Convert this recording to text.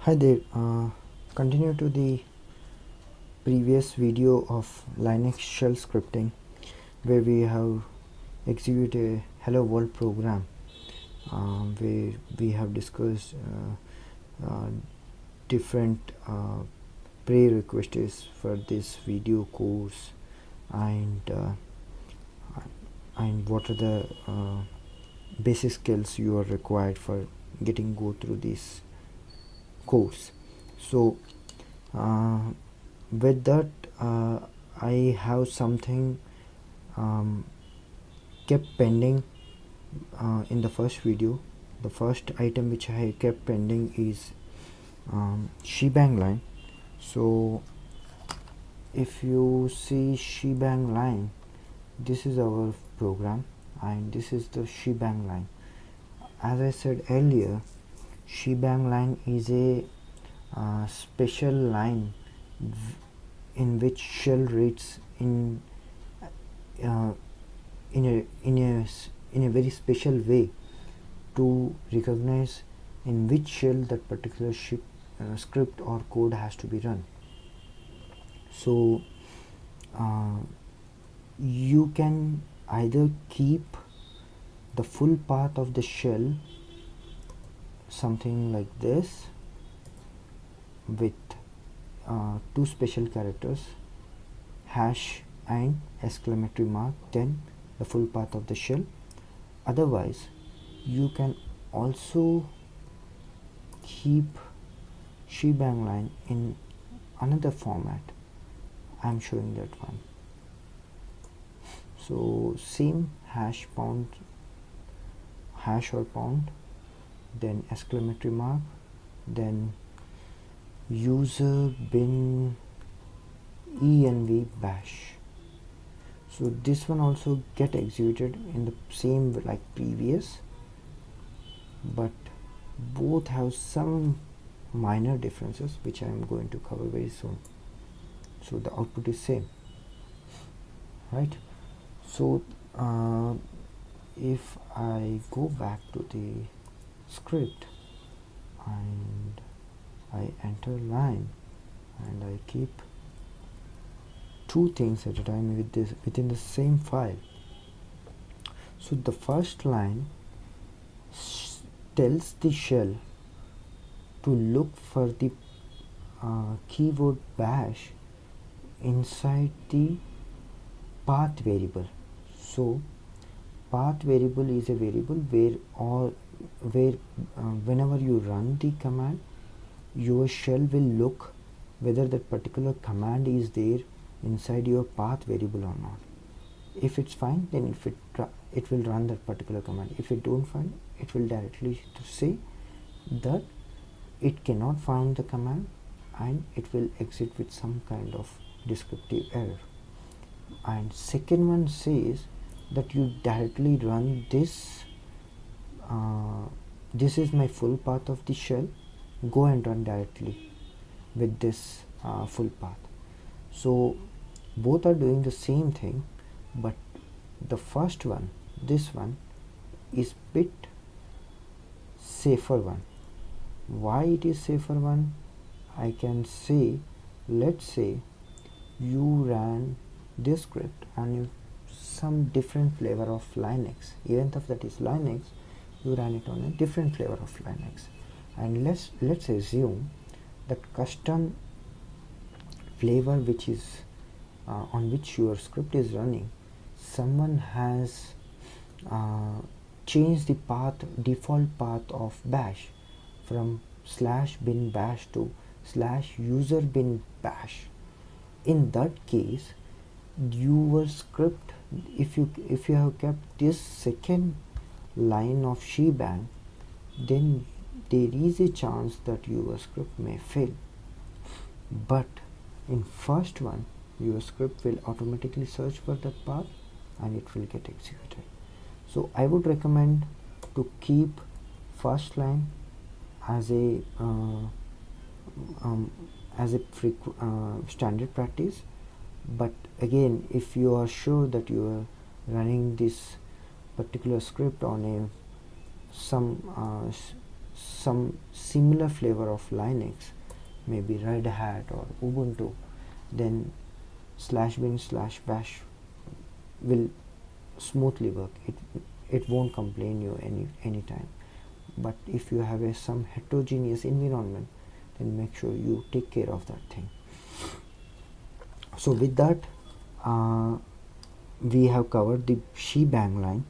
Hi there, continue to the previous video of Linux shell scripting where we have executed a hello world program where we have discussed different prerequisites for this video course and what are the basic skills you are required for go through this course. So with that I have something kept pending in the first video. The first item which I kept pending is shebang line. So if you see shebang line, this is our program and this is the shebang line. As I said earlier, shebang line is a special line in which shell reads in a very special way to recognize in which shell that particular script or code has to be run. So you can either keep the full path of the shell something like this with two special characters, hash and exclamatory mark, then the full path of the shell. Otherwise you can also keep shebang line in another format. I'm showing that one. So same hash or pound, then exclamatory mark, then user bin env bash. So this one also get executed in the same like previous, but both have some minor differences which I am going to cover very soon. So the output is same, right? So if I go back to the script and I enter line and I keep two things at a time within the same file. So the first line tells the shell to look for the keyword bash inside the path variable. So path variable is a variable where whenever you run the command, your shell will look whether that particular command is there inside your path variable or not. If it's fine, then it will run that particular command. If it don't find, it will directly say that it cannot find the command and it will exit with some kind of descriptive error. And second one says that you directly run this. This is my full path of the shell. Go and run directly with this full path. So both are doing the same thing, but the first one, this one, is bit safer one. Why it is safer one? I can say, let's say you ran this script and you some different flavor of Linux, even if that is Linux, you ran it on a different flavor of Linux, and let's assume that custom flavor which is on which your script is running, someone has changed the default path of bash from /bin bash to /user bin bash. In that case, your script, if you have kept this second line of shebang, then there is a chance that your script may fail. But in first one, your script will automatically search for that path and it will get executed. So I would recommend to keep first line as a standard practice. But again, if you are sure that you are running this particular script on some some similar flavor of Linux, maybe Red Hat or Ubuntu, then /bin/bash will smoothly work. It won't complain you anytime. But if you have some heterogeneous environment, then make sure you take care of that thing. So with that, we have covered the shebang line.